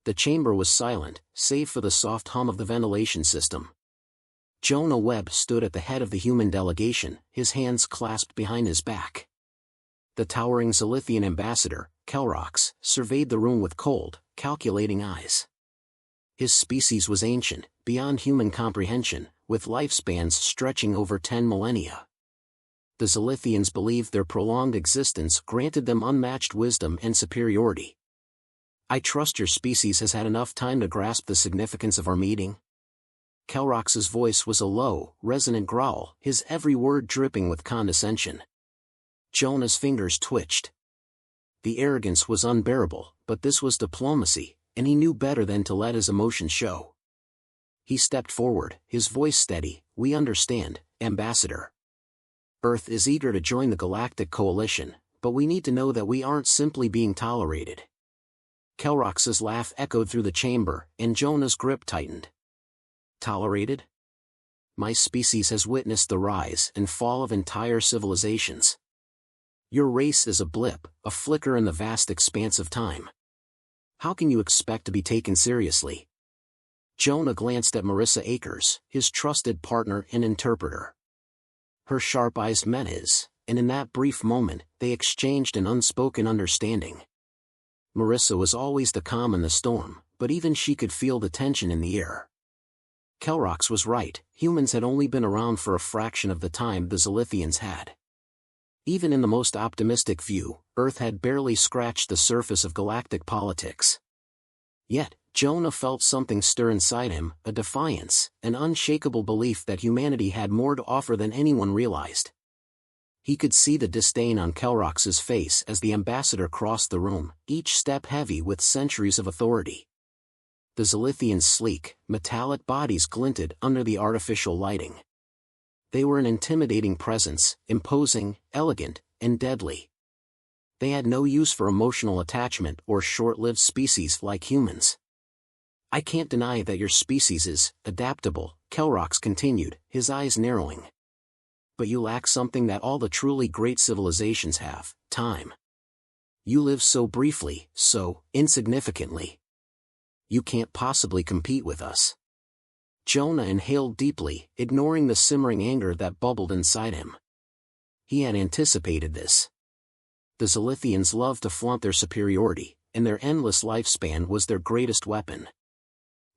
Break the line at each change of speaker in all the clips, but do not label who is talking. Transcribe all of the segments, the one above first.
The chamber was silent, save for the soft hum of the ventilation system. Jonah Webb stood at the head of the human delegation, his hands clasped behind his back. The towering Zilithian ambassador, Kelrox, surveyed the room with cold, calculating eyes. His species was ancient, beyond human comprehension, with lifespans stretching over 10 millennia. The Zilithians believed their prolonged existence granted them unmatched wisdom and superiority. "I trust your species has had enough time to grasp the significance of our meeting." Kelrox's voice was a low, resonant growl, his every word dripping with condescension. Jonah's fingers twitched. The arrogance was unbearable, but this was diplomacy, and he knew better than to let his emotions show. He stepped forward, his voice steady. "We understand, Ambassador. Earth is eager to join the Galactic Coalition, but we need to know that we aren't simply being tolerated." Kelrox's laugh echoed through the chamber, and Jonah's grip tightened. "Tolerated? My species has witnessed the rise and fall of entire civilizations. Your race is a blip, a flicker in the vast expanse of time. How can you expect to be taken seriously?" Jonah glanced at Marissa Akers, his trusted partner and interpreter. Her sharp eyes met his, and in that brief moment, they exchanged an unspoken understanding. Marissa was always the calm in the storm, but even she could feel the tension in the air. Kelrox was right, humans had only been around for a fraction of the time the Zilithians had. Even in the most optimistic view, Earth had barely scratched the surface of galactic politics. Yet, Jonah felt something stir inside him, a defiance, an unshakable belief that humanity had more to offer than anyone realized. He could see the disdain on Kelrox's face as the ambassador crossed the room, each step heavy with centuries of authority. The Zilithians' sleek, metallic bodies glinted under the artificial lighting. They were an intimidating presence, imposing, elegant, and deadly. They had no use for emotional attachment or short-lived species like humans. "I can't deny that your species is adaptable," Kelrox continued, his eyes narrowing. "But you lack something that all the truly great civilizations have: time. You live so briefly, so insignificantly. You can't possibly compete with us." Jonah inhaled deeply, ignoring the simmering anger that bubbled inside him. He had anticipated this. The Zilithians loved to flaunt their superiority, and their endless lifespan was their greatest weapon.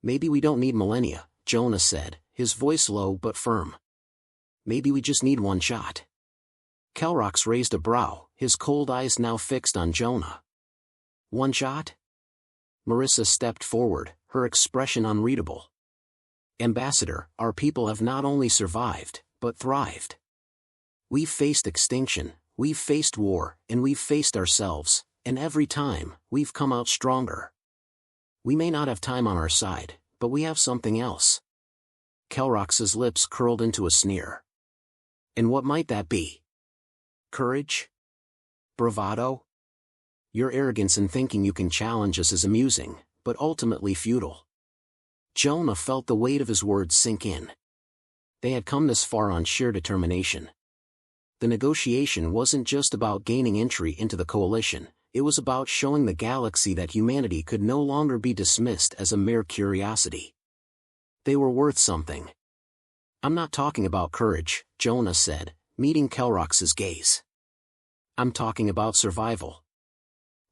"Maybe we don't need millennia," Jonah said, his voice low but firm. "Maybe we just need one shot." Kelrox raised a brow, his cold eyes now fixed on Jonah. "One shot?" Marissa stepped forward, her expression unreadable. "Ambassador, our people have not only survived, but thrived. We've faced extinction, we've faced war, and we've faced ourselves, and every time, we've come out stronger. We may not have time on our side, but we have something else." Kelrox's lips curled into a sneer. "And what might that be? Courage? Bravado? Your arrogance in thinking you can challenge us is amusing, but ultimately futile." Jonah felt the weight of his words sink in. They had come this far on sheer determination. The negotiation wasn't just about gaining entry into the coalition, it was about showing the galaxy that humanity could no longer be dismissed as a mere curiosity. They were worth something. "I'm not talking about courage," Jonah said, meeting Kelrox's gaze. "I'm talking about survival."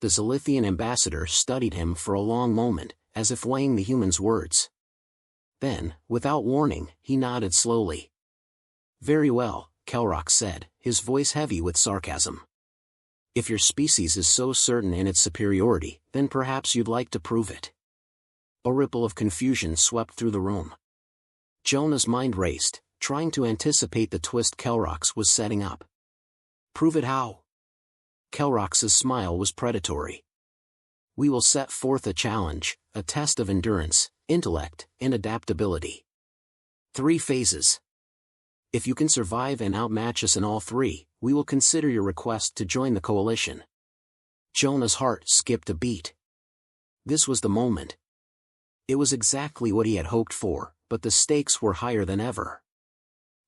The Zilithian ambassador studied him for a long moment, as if weighing the human's words. Then, without warning, he nodded slowly. "Very well," Kelrox said, his voice heavy with sarcasm. "If your species is so certain in its superiority, then perhaps you'd like to prove it." A ripple of confusion swept through the room. Jonah's mind raced, trying to anticipate the twist Kelrox was setting up. "Prove it how?" Kelrox's smile was predatory. "We will set forth a challenge, a test of endurance, intellect, and adaptability. 3 phases. If you can survive and outmatch us in all 3, we will consider your request to join the coalition." Jonah's heart skipped a beat. This was the moment. It was exactly what he had hoped for, but the stakes were higher than ever.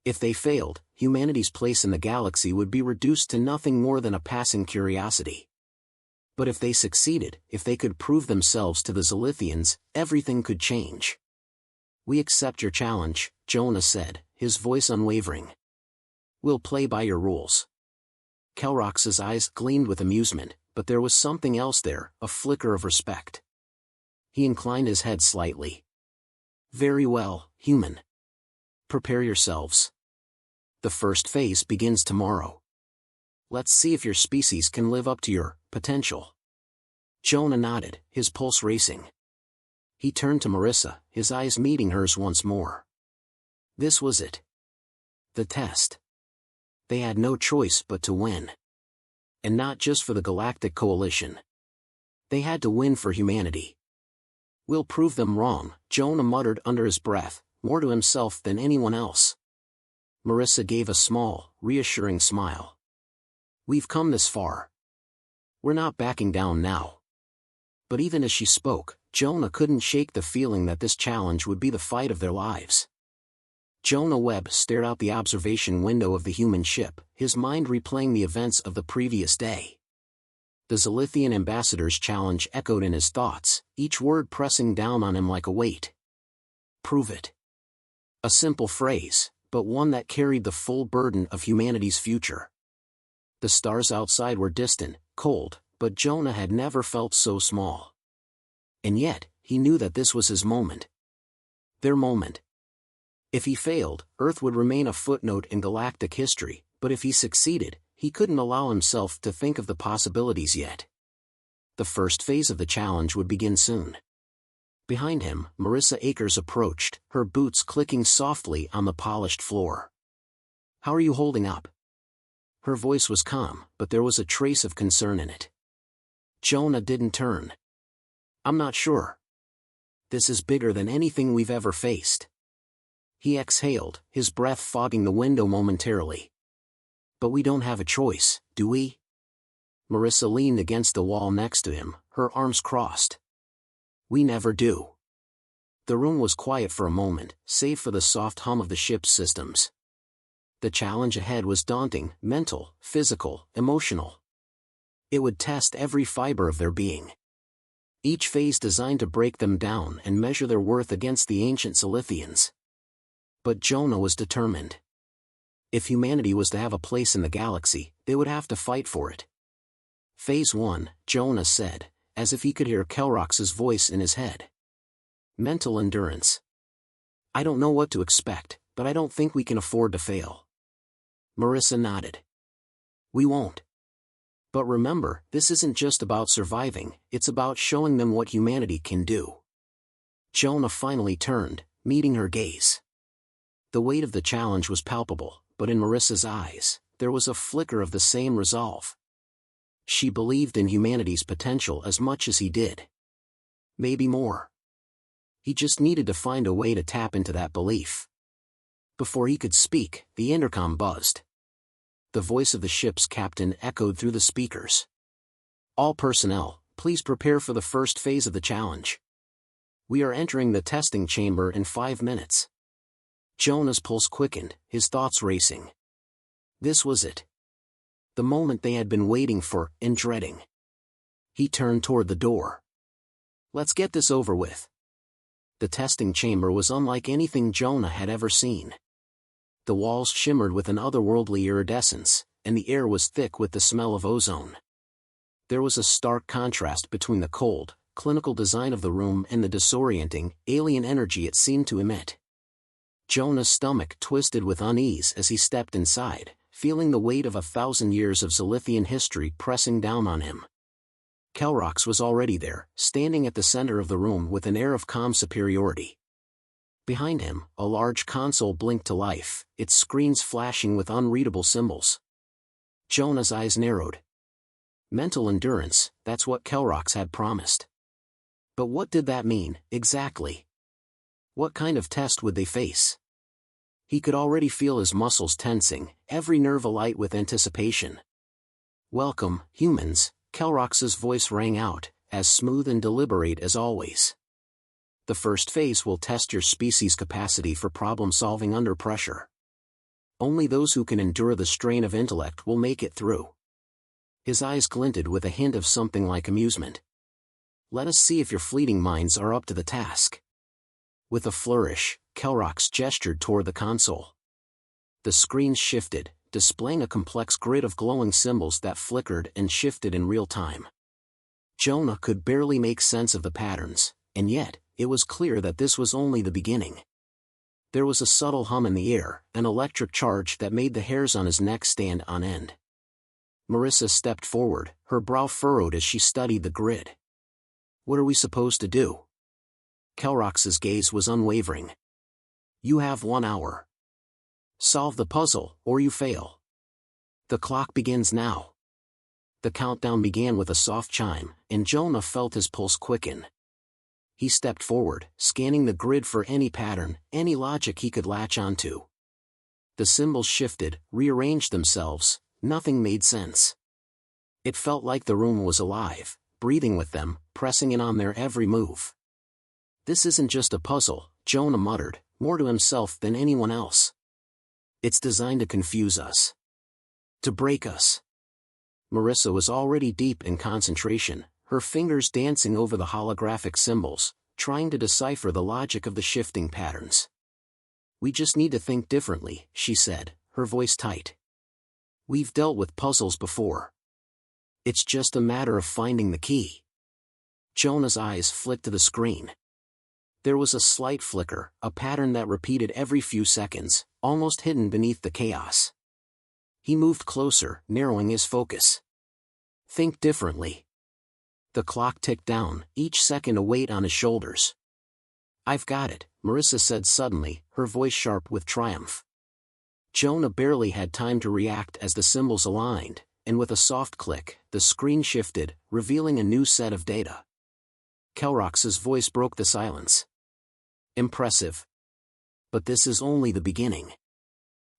If they failed, humanity's place in the galaxy would be reduced to nothing more than a passing curiosity. But if they succeeded, if they could prove themselves to the Zilithians, everything could change. "We accept your challenge," Jonah said, his voice unwavering. "We'll play by your rules." Kelrox's eyes gleamed with amusement, but there was something else there, a flicker of respect. He inclined his head slightly. "Very well, human. Prepare yourselves. The first phase begins tomorrow. Let's see if your species can live up to your potential." Jonah nodded, his pulse racing. He turned to Marissa, his eyes meeting hers once more. This was it. The test. They had no choice but to win. And not just for the Galactic Coalition. They had to win for humanity. "We'll prove them wrong," Jonah muttered under his breath, more to himself than anyone else. Marissa gave a small, reassuring smile. "We've come this far. We're not backing down now." But even as she spoke, Jonah couldn't shake the feeling that this challenge would be the fight of their lives. Jonah Webb stared out the observation window of the human ship, his mind replaying the events of the previous day. The Zilithian ambassador's challenge echoed in his thoughts, each word pressing down on him like a weight. Prove it. A simple phrase, but one that carried the full burden of humanity's future. The stars outside were distant, cold, but Jonah had never felt so small. And yet, he knew that this was his moment. Their moment. If he failed, Earth would remain a footnote in galactic history, but if he succeeded, he couldn't allow himself to think of the possibilities yet. The first phase of the challenge would begin soon. Behind him, Marissa Akers approached, her boots clicking softly on the polished floor. "How are you holding up?" Her voice was calm, but there was a trace of concern in it. Jonah didn't turn. "I'm not sure. This is bigger than anything we've ever faced." He exhaled, his breath fogging the window momentarily. "But we don't have a choice, do we?" Marissa leaned against the wall next to him, her arms crossed. "We never do." The room was quiet for a moment, save for the soft hum of the ship's systems. The challenge ahead was daunting, mental, physical, emotional. It would test every fiber of their being. Each phase designed to break them down and measure their worth against the ancient Zilithians. But Jonah was determined. If humanity was to have a place in the galaxy, they would have to fight for it. "Phase 1, Jonah said, as if he could hear Kelrox's voice in his head. "Mental endurance. I don't know what to expect, but I don't think we can afford to fail." Marissa nodded. "We won't. But remember, this isn't just about surviving, it's about showing them what humanity can do." Jonah finally turned, meeting her gaze. The weight of the challenge was palpable, but in Marissa's eyes, there was a flicker of the same resolve. She believed in humanity's potential as much as he did. Maybe more. He just needed to find a way to tap into that belief. Before he could speak, the intercom buzzed. The voice of the ship's captain echoed through the speakers. "All personnel, please prepare for the first phase of the challenge. We are entering the testing chamber in 5 minutes." Jonah's pulse quickened, his thoughts racing. This was it. The moment they had been waiting for and dreading. He turned toward the door. "Let's get this over with." The testing chamber was unlike anything Jonah had ever seen. The walls shimmered with an otherworldly iridescence, and the air was thick with the smell of ozone. There was a stark contrast between the cold, clinical design of the room and the disorienting, alien energy it seemed to emit. Jonah's stomach twisted with unease as he stepped inside, feeling the weight of 1,000 years of Zilithian history pressing down on him. Kelrox was already there, standing at the center of the room with an air of calm superiority. Behind him, a large console blinked to life, its screens flashing with unreadable symbols. Jonah's eyes narrowed. Mental endurance, that's what Kelrox had promised. But what did that mean, exactly? What kind of test would they face? He could already feel his muscles tensing, every nerve alight with anticipation. "Welcome, humans," Kelrox's voice rang out, as smooth and deliberate as always. "The first phase will test your species' capacity for problem-solving under pressure. Only those who can endure the strain of intellect will make it through. His eyes glinted with a hint of something like amusement. "Let us see if your fleeting minds are up to the task." With a flourish, Kelrox gestured toward the console. The screen shifted, displaying a complex grid of glowing symbols that flickered and shifted in real time. Jonah could barely make sense of the patterns, and yet, it was clear that this was only the beginning. There was a subtle hum in the air, an electric charge that made the hairs on his neck stand on end. Marissa stepped forward, her brow furrowed as she studied the grid. "What are we supposed to do?" Kelrox's gaze was unwavering. "You have 1 hour. Solve the puzzle, or you fail. The clock begins now." The countdown began with a soft chime, and Jonah felt his pulse quicken. He stepped forward, scanning the grid for any pattern, any logic he could latch onto. The symbols shifted, rearranged themselves, nothing made sense. It felt like the room was alive, breathing with them, pressing in on their every move. "This isn't just a puzzle," Jonah muttered, more to himself than anyone else. "It's designed to confuse us. To break us." Marissa was already deep in concentration, her fingers dancing over the holographic symbols, trying to decipher the logic of the shifting patterns. "We just need to think differently," she said, her voice tight. "We've dealt with puzzles before. It's just a matter of finding the key." Jonah's eyes flicked to the screen. There was a slight flicker, a pattern that repeated every few seconds, almost hidden beneath the chaos. He moved closer, narrowing his focus. "Think differently." The clock ticked down, each second a weight on his shoulders. "I've got it," Marissa said suddenly, her voice sharp with triumph. Jonah barely had time to react as the symbols aligned, and with a soft click, the screen shifted, revealing a new set of data. Kelrox's voice broke the silence. "Impressive. But this is only the beginning."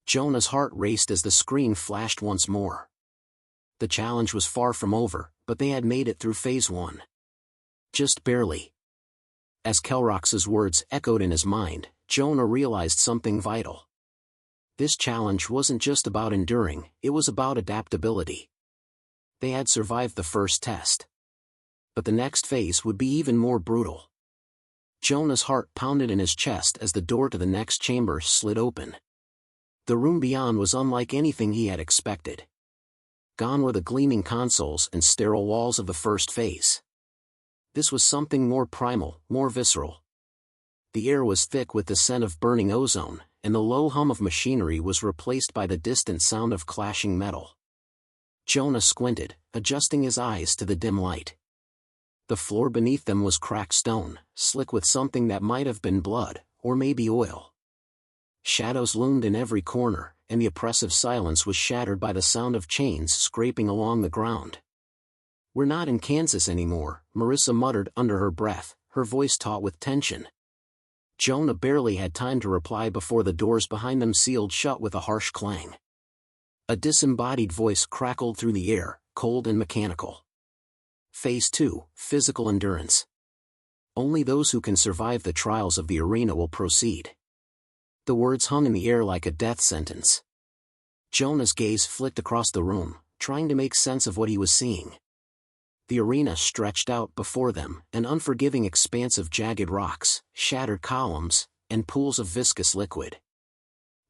Jonah's heart raced as the screen flashed once more. The challenge was far from over, but they had made it through phase 1. Just barely. As Kelrox's words echoed in his mind, Jonah realized something vital. This challenge wasn't just about enduring, it was about adaptability. They had survived the first test. But the next phase would be even more brutal. Jonah's heart pounded in his chest as the door to the next chamber slid open. The room beyond was unlike anything he had expected. Gone were the gleaming consoles and sterile walls of the first phase. This was something more primal, more visceral. The air was thick with the scent of burning ozone, and the low hum of machinery was replaced by the distant sound of clashing metal. Jonah squinted, adjusting his eyes to the dim light. The floor beneath them was cracked stone, slick with something that might have been blood, or maybe oil. Shadows loomed in every corner, and the oppressive silence was shattered by the sound of chains scraping along the ground. "We're not in Kansas anymore," Marissa muttered under her breath, her voice taut with tension. Jonah barely had time to reply before the doors behind them sealed shut with a harsh clang. A disembodied voice crackled through the air, cold and mechanical. Phase 2, Physical Endurance. Only those who can survive the trials of the arena will proceed. The words hung in the air like a death sentence. Jonah's gaze flicked across the room, trying to make sense of what he was seeing. The arena stretched out before them, an unforgiving expanse of jagged rocks, shattered columns, and pools of viscous liquid.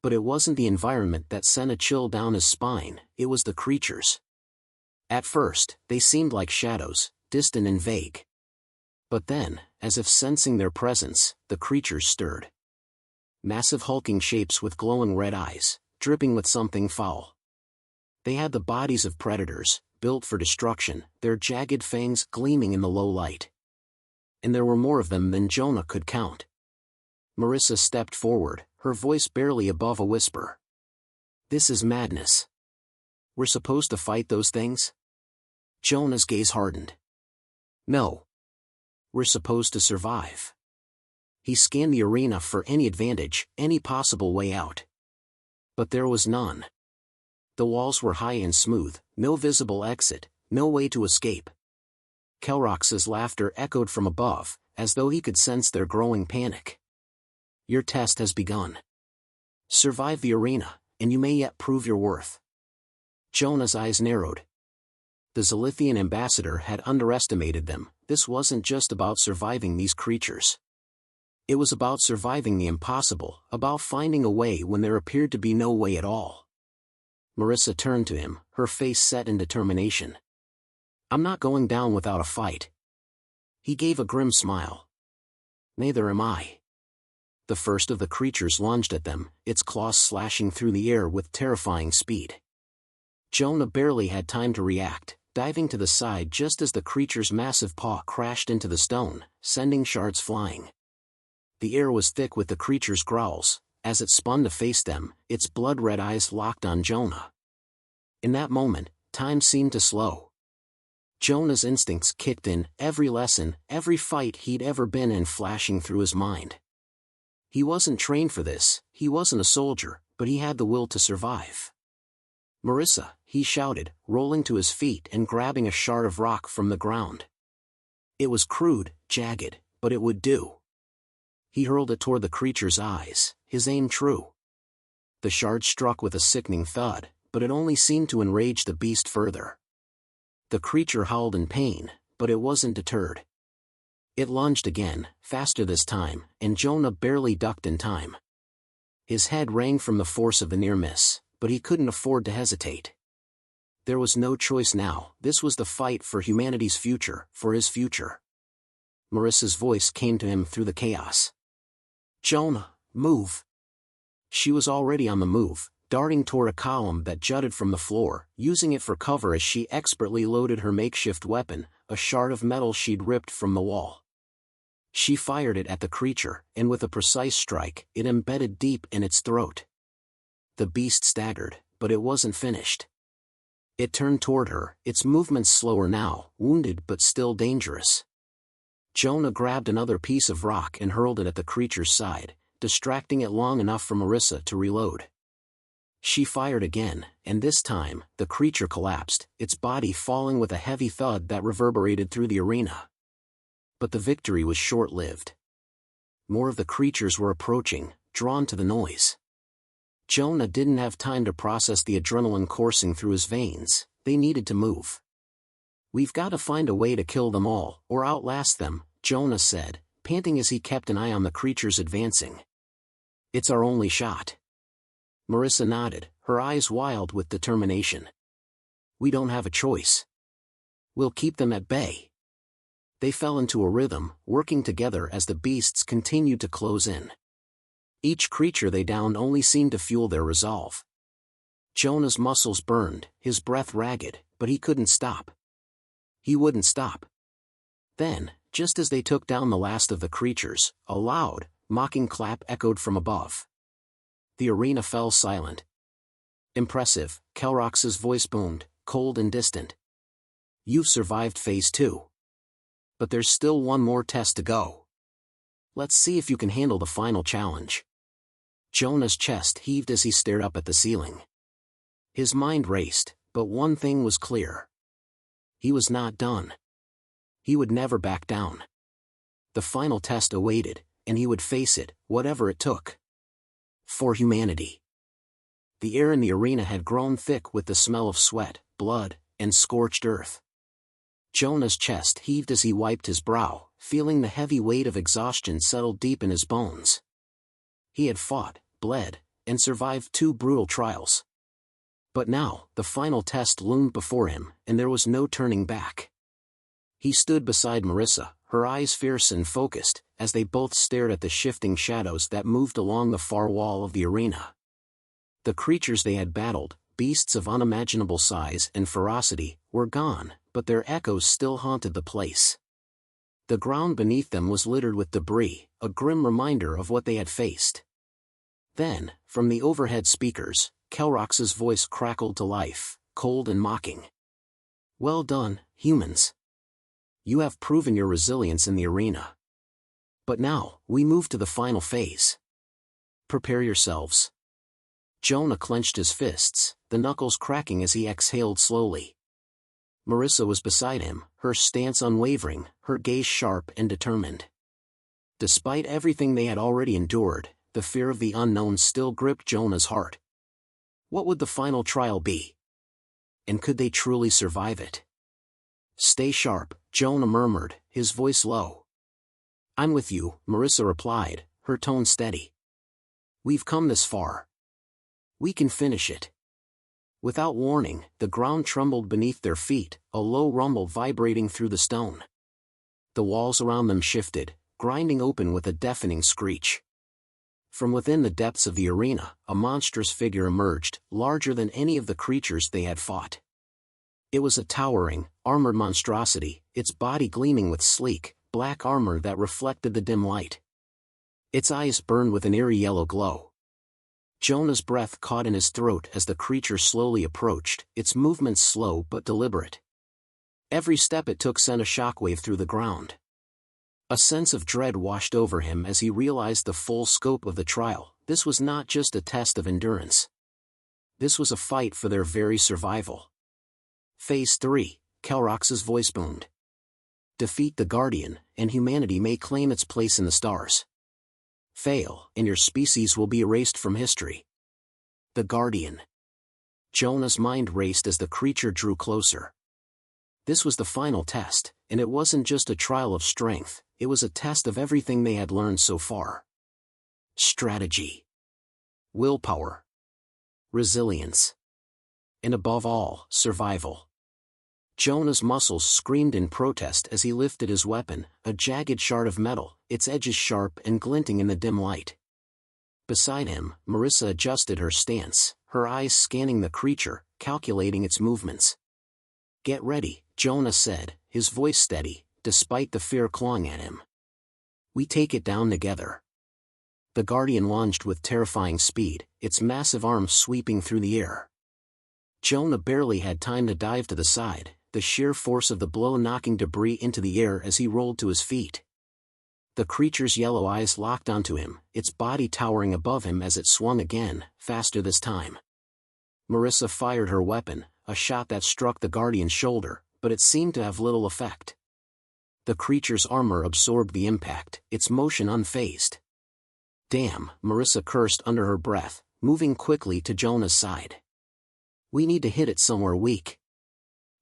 But it wasn't the environment that sent a chill down his spine, it was the creatures. At first, they seemed like shadows, distant and vague. But then, as if sensing their presence, the creatures stirred. Massive hulking shapes with glowing red eyes, dripping with something foul. They had the bodies of predators, built for destruction, their jagged fangs gleaming in the low light. And there were more of them than Jonah could count. Marissa stepped forward, her voice barely above a whisper. "This is madness. We're supposed to fight those things?" Jonah's gaze hardened. "No. We're supposed to survive." He scanned the arena for any advantage, any possible way out. But there was none. The walls were high and smooth, no visible exit, no way to escape. Kelrox's laughter echoed from above, as though he could sense their growing panic. "Your test has begun. Survive the arena, and you may yet prove your worth." Jonah's eyes narrowed. The Zilithian ambassador had underestimated them. This wasn't just about surviving these creatures. It was about surviving the impossible, about finding a way when there appeared to be no way at all. Marissa turned to him, her face set in determination. "I'm not going down without a fight." He gave a grim smile. "Neither am I." The first of the creatures lunged at them, its claws slashing through the air with terrifying speed. Jonah barely had time to react, diving to the side just as the creature's massive paw crashed into the stone, sending shards flying. The air was thick with the creature's growls. As it spun to face them, its blood-red eyes locked on Jonah. In that moment, time seemed to slow. Jonah's instincts kicked in, every lesson, every fight he'd ever been in flashing through his mind. He wasn't trained for this, he wasn't a soldier, but he had the will to survive. "Marissa," he shouted, rolling to his feet and grabbing a shard of rock from the ground. It was crude, jagged, but it would do. He hurled it toward the creature's eyes, his aim true. The shard struck with a sickening thud, but it only seemed to enrage the beast further. The creature howled in pain, but it wasn't deterred. It lunged again, faster this time, and Jonah barely ducked in time. His head rang from the force of the near miss, but he couldn't afford to hesitate. There was no choice now. This was the fight for humanity's future, for his future. Marissa's voice came to him through the chaos. "Jonah, move." She was already on the move, darting toward a column that jutted from the floor, using it for cover as she expertly loaded her makeshift weapon, a shard of metal she'd ripped from the wall. She fired it at the creature, and with a precise strike, it embedded deep in its throat. The beast staggered, but it wasn't finished. It turned toward her, its movements slower now, wounded but still dangerous. Jonah grabbed another piece of rock and hurled it at the creature's side, distracting it long enough for Marissa to reload. She fired again, and this time, the creature collapsed, its body falling with a heavy thud that reverberated through the arena. But the victory was short-lived. More of the creatures were approaching, drawn to the noise. Jonah didn't have time to process the adrenaline coursing through his veins. They needed to move. "We've got to find a way to kill them all, or outlast them," Jonah said, panting as he kept an eye on the creatures advancing. "It's our only shot." Marissa nodded, her eyes wild with determination. "We don't have a choice. We'll keep them at bay." They fell into a rhythm, working together as the beasts continued to close in. Each creature they downed only seemed to fuel their resolve. Jonah's muscles burned, his breath ragged, but he couldn't stop. He wouldn't stop. Then, just as they took down the last of the creatures, a loud, mocking clap echoed from above. The arena fell silent. "Impressive," Kelrox's voice boomed, cold and distant. "You've survived Phase 2. But there's still one more test to go. Let's see if you can handle the final challenge." Jonah's chest heaved as he stared up at the ceiling. His mind raced, but one thing was clear. He was not done. He would never back down. The final test awaited, and he would face it, whatever it took. For humanity. The air in the arena had grown thick with the smell of sweat, blood, and scorched earth. Jonah's chest heaved as he wiped his brow, feeling the heavy weight of exhaustion settle deep in his bones. He had fought, bled, and survived 2 brutal trials. But now, the final test loomed before him, and there was no turning back. He stood beside Marissa, her eyes fierce and focused, as they both stared at the shifting shadows that moved along the far wall of the arena. The creatures they had battled, beasts of unimaginable size and ferocity, were gone, but their echoes still haunted the place. The ground beneath them was littered with debris, a grim reminder of what they had faced. Then, from the overhead speakers, Kelrox's voice crackled to life, cold and mocking. "Well done, humans. You have proven your resilience in the arena. But now, we move to the final phase. Prepare yourselves." Jonah clenched his fists, the knuckles cracking as he exhaled slowly. Marissa was beside him, her stance unwavering, her gaze sharp and determined. Despite everything they had already endured, the fear of the unknown still gripped Jonah's heart. What would the final trial be? And could they truly survive it? Stay sharp, Jonah murmured, his voice low. I'm with you, Marissa replied, her tone steady. We've come this far. We can finish it. Without warning, the ground trembled beneath their feet, a low rumble vibrating through the stone. The walls around them shifted, grinding open with a deafening screech. From within the depths of the arena, a monstrous figure emerged, larger than any of the creatures they had fought. It was a towering, armored monstrosity, its body gleaming with sleek, black armor that reflected the dim light. Its eyes burned with an eerie yellow glow. Jonah's breath caught in his throat as the creature slowly approached, its movements slow but deliberate. Every step it took sent a shockwave through the ground. A sense of dread washed over him as he realized the full scope of the trial. This was not just a test of endurance. This was a fight for their very survival. Phase 3, Kelrox's voice boomed. Defeat the Guardian, and humanity may claim its place in the stars. Fail, and your species will be erased from history. The Guardian. Jonah's mind raced as the creature drew closer. This was the final test, and it wasn't just a trial of strength, it was a test of everything they had learned so far. Strategy. Willpower. Resilience. And above all, survival. Jonah's muscles screamed in protest as he lifted his weapon, a jagged shard of metal, its edges sharp and glinting in the dim light. Beside him, Marissa adjusted her stance, her eyes scanning the creature, calculating its movements. Get ready, Jonah said, his voice steady, despite the fear clawing at him. We take it down together. The Guardian lunged with terrifying speed, its massive arms sweeping through the air. Jonah barely had time to dive to the side, the sheer force of the blow knocking debris into the air as he rolled to his feet. The creature's yellow eyes locked onto him, its body towering above him as it swung again, faster this time. Marissa fired her weapon, a shot that struck the Guardian's shoulder, but it seemed to have little effect. The creature's armor absorbed the impact, its motion unfazed. Damn, Marissa cursed under her breath, moving quickly to Jonah's side. We need to hit it somewhere weak.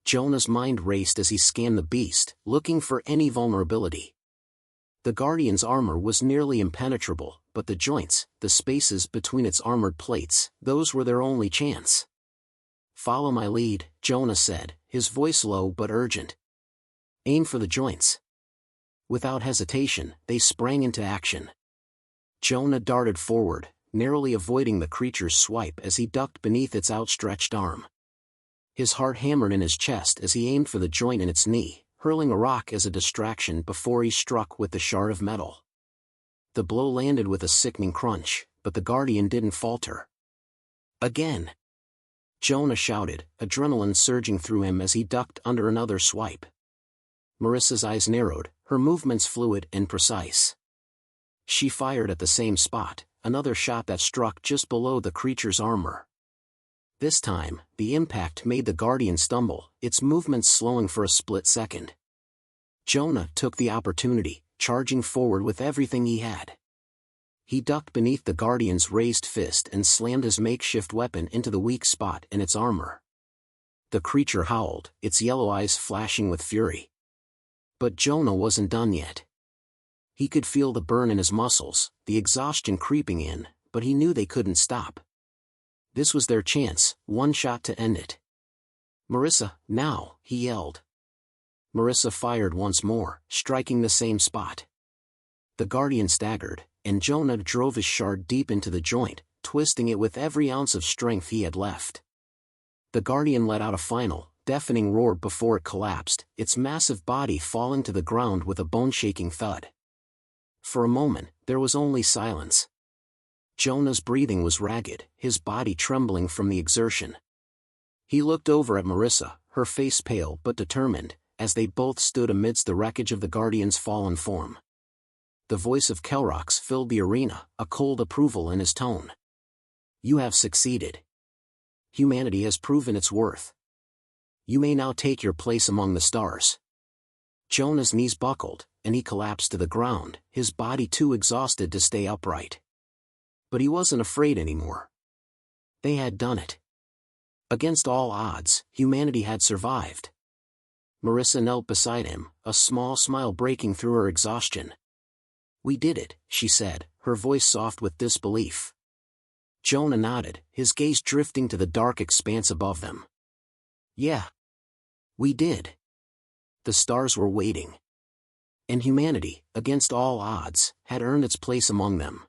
Jonah's mind raced as he scanned the beast, looking for any vulnerability. The Guardian's armor was nearly impenetrable, but the joints, the spaces between its armored plates, those were their only chance. Follow my lead, Jonah said, his voice low but urgent. Aim for the joints. Without hesitation, they sprang into action. Jonah darted forward, narrowly avoiding the creature's swipe as he ducked beneath its outstretched arm. His heart hammered in his chest as he aimed for the joint in its knee, hurling a rock as a distraction before he struck with the shard of metal. The blow landed with a sickening crunch, but the Guardian didn't falter. Again! Jonah shouted, adrenaline surging through him as he ducked under another swipe. Marissa's eyes narrowed, her movements fluid and precise. She fired at the same spot, another shot that struck just below the creature's armor. This time, the impact made the Guardian stumble, its movements slowing for a split second. Jonah took the opportunity, charging forward with everything he had. He ducked beneath the Guardian's raised fist and slammed his makeshift weapon into the weak spot in its armor. The creature howled, its yellow eyes flashing with fury. But Jonah wasn't done yet. He could feel the burn in his muscles, the exhaustion creeping in, but he knew they couldn't stop. This was their chance, one shot to end it. Marissa, now, he yelled. Marissa fired once more, striking the same spot. The Guardian staggered, and Jonah drove his shard deep into the joint, twisting it with every ounce of strength he had left. The Guardian let out a final, deafening roar before it collapsed, its massive body falling to the ground with a bone-shaking thud. For a moment, there was only silence. Jonah's breathing was ragged, his body trembling from the exertion. He looked over at Marissa, her face pale but determined, as they both stood amidst the wreckage of the Guardian's fallen form. The voice of Kelrox filled the arena, a cold approval in his tone. You have succeeded. Humanity has proven its worth. You may now take your place among the stars. Jonah's knees buckled, and he collapsed to the ground, his body too exhausted to stay upright. But he wasn't afraid anymore. They had done it. Against all odds, humanity had survived. Marissa knelt beside him, a small smile breaking through her exhaustion. "We did it," she said, her voice soft with disbelief. Jonah nodded, his gaze drifting to the dark expanse above them. "Yeah. We did." The stars were waiting. And humanity, against all odds, had earned its place among them.